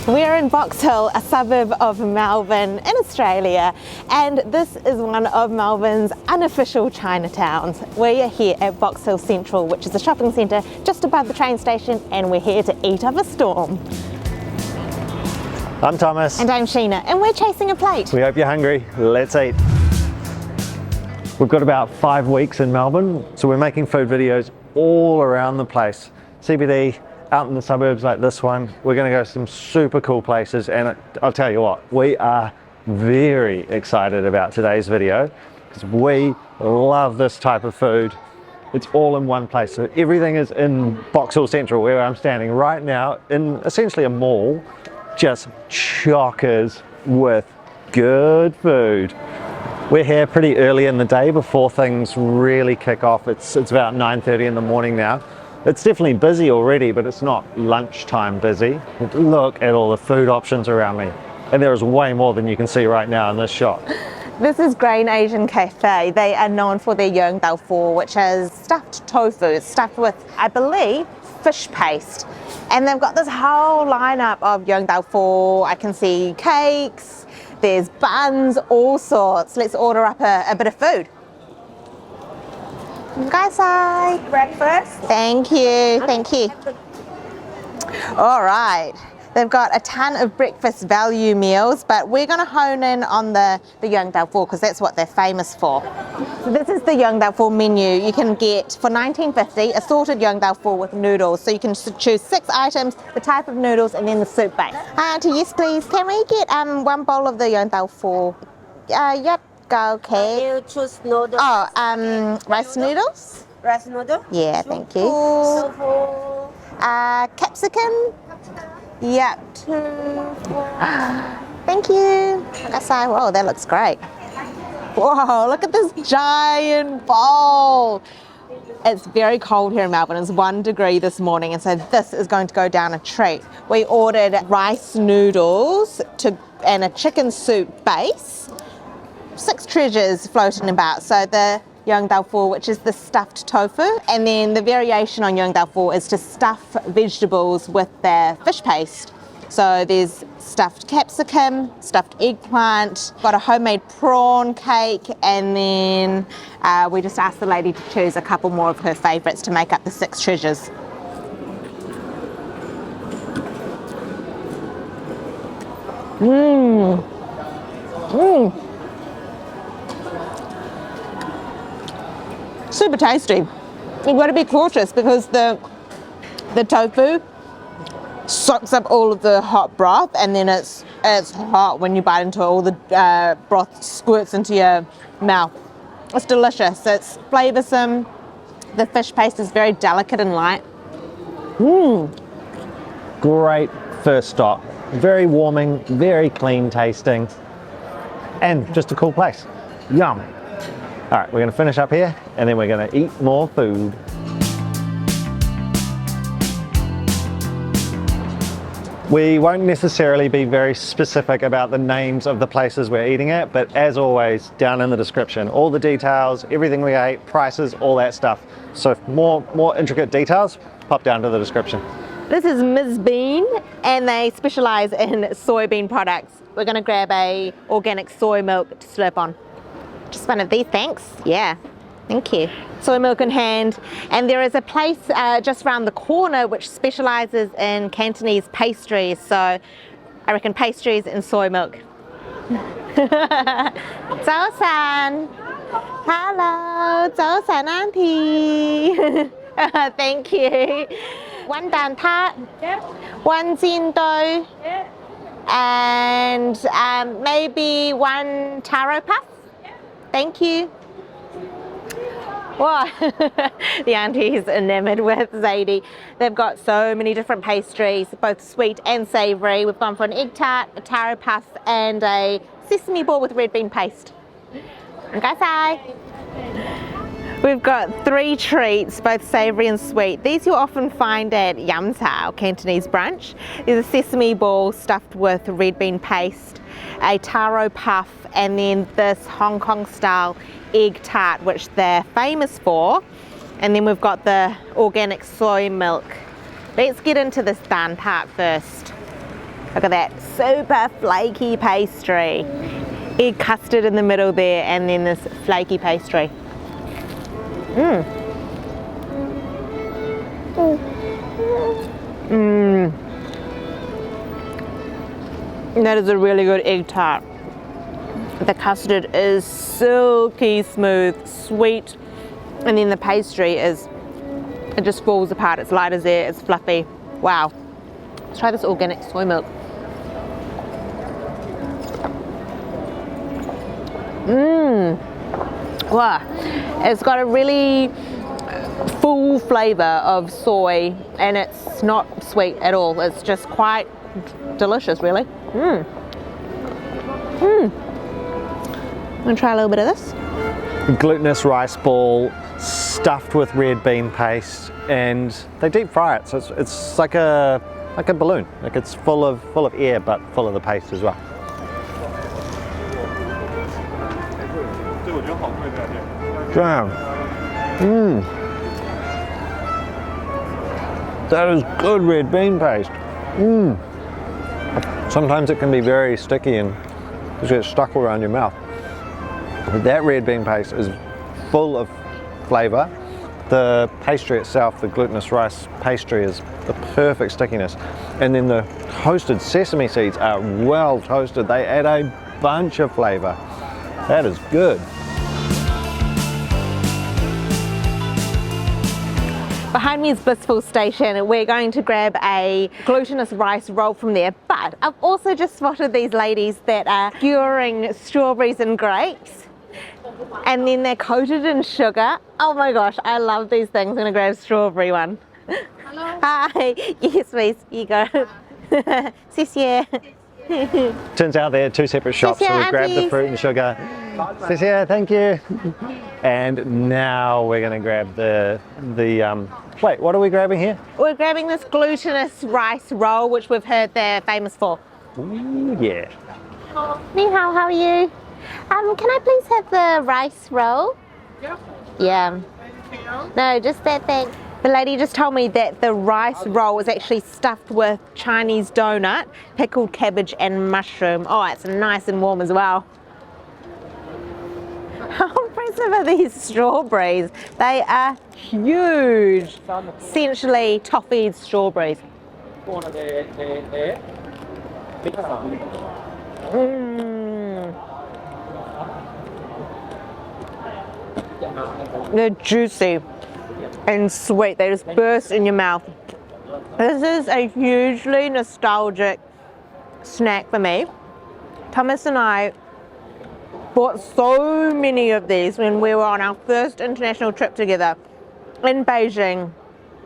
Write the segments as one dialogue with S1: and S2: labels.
S1: We're in Box Hill, a suburb of Melbourne in Australia, and this is one of Melbourne's unofficial Chinatowns. We're here at Box Hill Central, which is a shopping centre just above the train station, and we're here to eat up a storm.
S2: I'm Thomas.
S1: And I'm Sheena, and we're chasing a plate.
S2: We hope you're hungry. Let's eat. We've got about 5 weeks in Melbourne, so we're making food videos all around the place. CBD, out in the suburbs like this one. We're going to go to some super cool places, and I'll tell you what, we are very excited about today's video because we love this type of food. It's all in one place. So everything is in Box Hill Central, where I'm standing right now, in essentially a mall, just chockers with good food. We're here pretty early in the day before things really kick off. It's about 9:30 in the morning now. It's definitely busy already, but it's not lunchtime busy. Look at all the food options around me. And there is way more than you can see right now in this shop.
S1: This is Grain Asian Cafe. They are known for their Yong Tau Fu, which is stuffed tofu. It's stuffed with, I believe, fish paste. And they've got this whole lineup of Yong Tau Fu. I can see cakes, there's buns, all sorts. Let's order up a bit of food. Gaisai.
S3: Breakfast.
S1: Thank you, thank you. All right, they've got a ton of breakfast value meals, but we're gonna hone in on the Yong Tau Fu because that's what they're famous for. So this is the Yong Tau Fu menu. You can get, for $19.50, assorted Yong Tau Fu with noodles. So you can choose 6 items, the type of noodles, and then the soup base. Hi, Auntie, yes please. Can we get one bowl of the Yong Tau Fu? Yep. Okay.
S3: You choose noodles.
S1: Oh, rice noodles?
S3: Rice noodle.
S1: Yeah, thank you.
S3: Truffle.
S1: Capsicum? Yep. Thank you. Whoa, that looks great. Whoa, look at this giant bowl. It's very cold here in Melbourne. It's 1 degree this morning, and so this is going to go down a treat. We ordered rice noodles and a chicken soup base. 6 treasures floating about. So the Yong Tau Fu, which is the stuffed tofu, and then the variation on Yong Tau Fu is to stuff vegetables with their fish paste. So there's stuffed capsicum, stuffed eggplant, got a homemade prawn cake, and then we just asked the lady to choose a couple more of her favourites to make up the 6 treasures. Mmm. Mmm. Super tasty. You've got to be cautious because the tofu soaks up all of the hot broth, and then it's hot when you bite into it. All the broth squirts into your mouth. It's delicious. It's flavoursome. The fish paste is very delicate and light. Mmm.
S2: Great first stop. Very warming, very clean tasting, and just a cool place. Yum. All right, we're going to finish up here, and then we're going to eat more food. We won't necessarily be very specific about the names of the places we're eating at, but as always, down in the description, all the details, everything we ate, prices, all that stuff. So more intricate details, pop down to the description.
S1: This is Ms. Bean, and they specialise in soybean products. We're going to grab a organic soy milk to slurp on. Just one of these, thanks. Yeah, thank you. Soy milk in hand. And there is a place just around the corner which specialises in Cantonese pastries. So I reckon pastries and soy milk. Zao-san. Hello, Zao-san auntie. Thank you. 1 dan tat, 1 jin dou, and maybe 1 taro puff. Thank you. Wow. The auntie is enamoured with Zadie. They've got so many different pastries, both sweet and savoury. We've gone for an egg tart, a taro puff, and a sesame ball with red bean paste. Gaisai. We've got 3 treats, both savoury and sweet. These you'll often find at Yong Tau, Cantonese brunch. There's a sesame ball stuffed with red bean paste, a taro puff, and then this Hong Kong style egg tart, which they're famous for. And then we've got the organic soy milk. Let's get into this dan tart first. Look at that, super flaky pastry. Egg custard in the middle there, and then this flaky pastry. That is a really good egg tart. The custard is silky smooth, sweet, and then the pastry is, it just falls apart. It's light as air, it's fluffy. Wow. Let's try this organic soy milk. Wow. It's got a really full flavour of soy, and it's not sweet at all. It's just quite delicious, really. I'm gonna try a little bit of this.
S2: Glutinous rice ball stuffed with red bean paste, and they deep fry it, so it's like a balloon. Like it's full of air, but full of the paste as well. Wow. That is good red bean paste. Sometimes it can be very sticky and just get stuck around your mouth. That red bean paste is full of flavour. The pastry itself, the glutinous rice pastry, is the perfect stickiness. And then the toasted sesame seeds are well toasted. They add a bunch of flavour. That is good.
S1: Behind me is Blissful Station. We're going to grab a glutinous rice roll from there, but I've also just spotted these ladies that are skewering strawberries and grapes, and then they're coated in sugar. Oh my gosh, I love these things. I'm gonna grab a strawberry one. Hello. Hi. Yes, please. Here you go. 谢谢.
S2: Turns out they're two separate shops, so we grabbed the fruit and sugar. Thank you. And now we're going to grab the wait, what are we grabbing here?
S1: We're grabbing this glutinous rice roll, which we've heard they're famous for.
S2: Ooh, yeah.
S1: Ni hao, how are you? Can I please have the rice roll? Yeah. No, just that thing. The lady just told me that the rice roll is actually stuffed with Chinese donut, pickled cabbage and mushroom. Oh, it's nice and warm as well. How impressive are these strawberries? They are huge, essentially toffeed strawberries. They're juicy and sweet. They just burst in your mouth. This is a hugely nostalgic snack for me. Thomas and I bought so many of these when we were on our first international trip together in Beijing.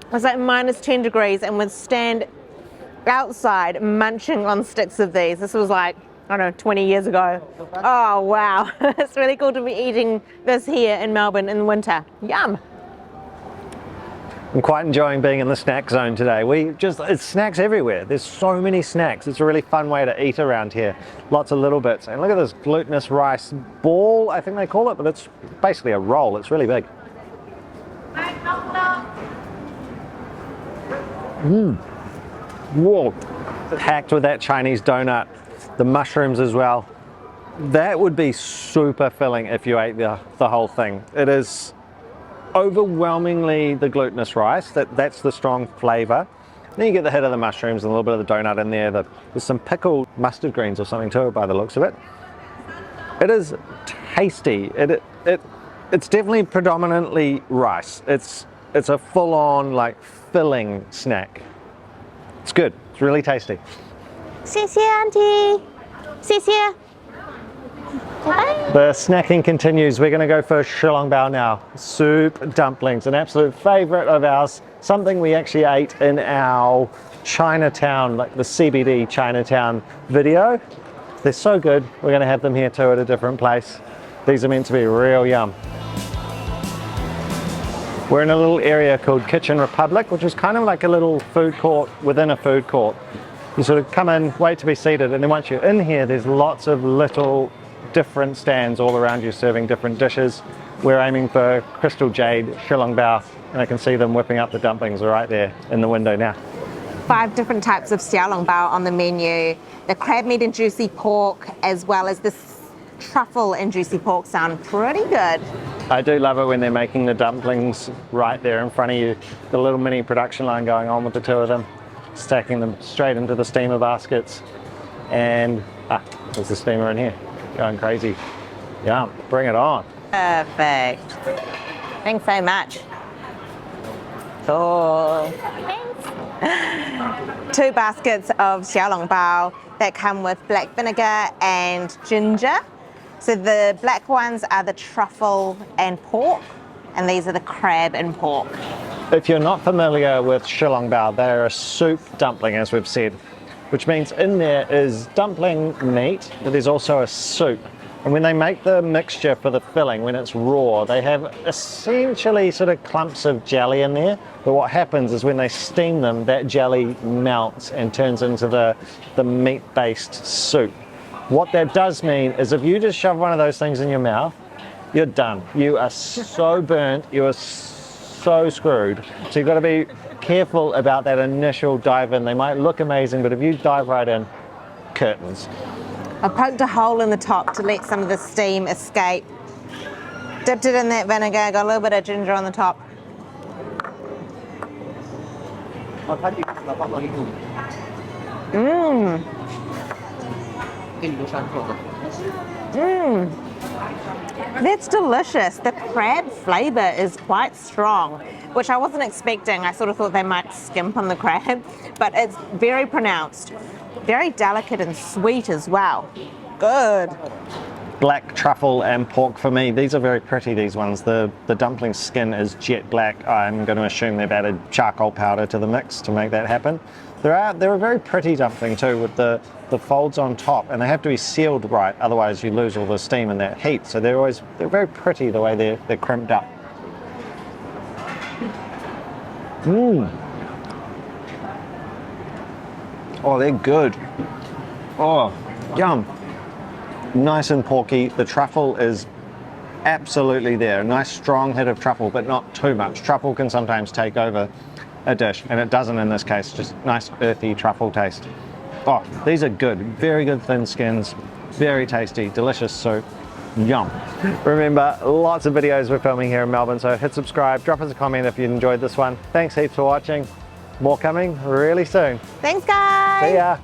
S1: It was like minus 10 degrees and we'd stand outside munching on sticks of these. This was like, I don't know, 20 years ago. Oh wow, it's really cool to be eating this here in Melbourne in the winter. Yum.
S2: I'm quite enjoying being in the snack zone today. It's snacks everywhere. There's so many snacks. It's a really fun way to eat around here. Lots of little bits. And look at this glutinous rice ball, I think they call it, but it's basically a roll. It's really big. Whoa. Packed with that Chinese donut. The mushrooms as well. That would be super filling if you ate the whole thing. It is overwhelmingly the glutinous rice, that's the strong flavour. Then you get the hit of the mushrooms and a little bit of the donut in there. There's some pickled mustard greens or something to it by the looks of it. It is tasty. It's definitely predominantly rice. It's a full-on like filling snack. It's good. It's really tasty.
S1: 谢谢 Auntie. 谢谢.
S2: The snacking continues. We're going to go for shilongbao now. Soup dumplings, an absolute favourite of ours. Something we actually ate in our Chinatown, like the CBD Chinatown video. They're so good. We're going to have them here too at a different place. These are meant to be real yum. We're in a little area called Kitchen Republic, which is kind of like a little food court within a food court. You sort of come in, wait to be seated, and then once you're in here, there's lots of little different stands all around you serving different dishes. We're aiming for Crystal Jade Shilongbao, and I can see them whipping up the dumplings right there in the window now.
S1: 5 different types of xiao long bao on the menu. The crab meat and juicy pork, as well as this truffle and juicy pork sound pretty good.
S2: I do love it when they're making the dumplings right there in front of you. The little mini production line going on with the 2 of them, stacking them straight into the steamer baskets. And there's the steamer in here, going crazy. Yum, bring it on.
S1: Perfect. Thanks so much. Oh. Thanks. 2 baskets of xiao long bao that come with black vinegar and ginger. So the black ones are the truffle and pork, and these are the crab and pork.
S2: If you're not familiar with shillong bao, they're a soup dumpling, as we've said, which means in there is dumpling meat, but there's also a soup. And when they make the mixture for the filling, when it's raw, they have essentially sort of clumps of jelly in there. But what happens is when they steam them, that jelly melts and turns into the meat-based soup. What that does mean is if you just shove one of those things in your mouth, you're done. You are so burnt, you are so screwed. So you've got to be careful about that initial dive in. They might look amazing, but if you dive right in, curtains.
S1: I poked a hole in the top to let some of the steam escape. Dipped it in that vinegar, got a little bit of ginger on the top. Mmm. Mmm. That's delicious. The crab flavour is quite strong, which I wasn't expecting. I sort of thought they might skimp on the crab, but it's very pronounced. Very delicate and sweet as well. Good.
S2: Black truffle and pork for me. These are very pretty, these ones. The dumpling skin is jet black. I'm going to assume they've added charcoal powder to the mix to make that happen. They're a very pretty dumpling too, with the folds on top, and they have to be sealed right, otherwise you lose all the steam in that heat. So they're very pretty the way they're crimped up. Mmm. Oh, they're good. Oh, yum. Nice and porky. The truffle is absolutely there. A nice strong hit of truffle, but not too much. Truffle can sometimes take over a dish, and it doesn't in this case. Just nice earthy truffle taste. Oh, these are good. Very good thin skins. Very tasty. Delicious soup. Yum. Remember, lots of videos we're filming here in Melbourne, so hit subscribe, drop us a comment if you enjoyed this one. Thanks heaps for watching. More coming really soon.
S1: Thanks, guys.
S2: See ya.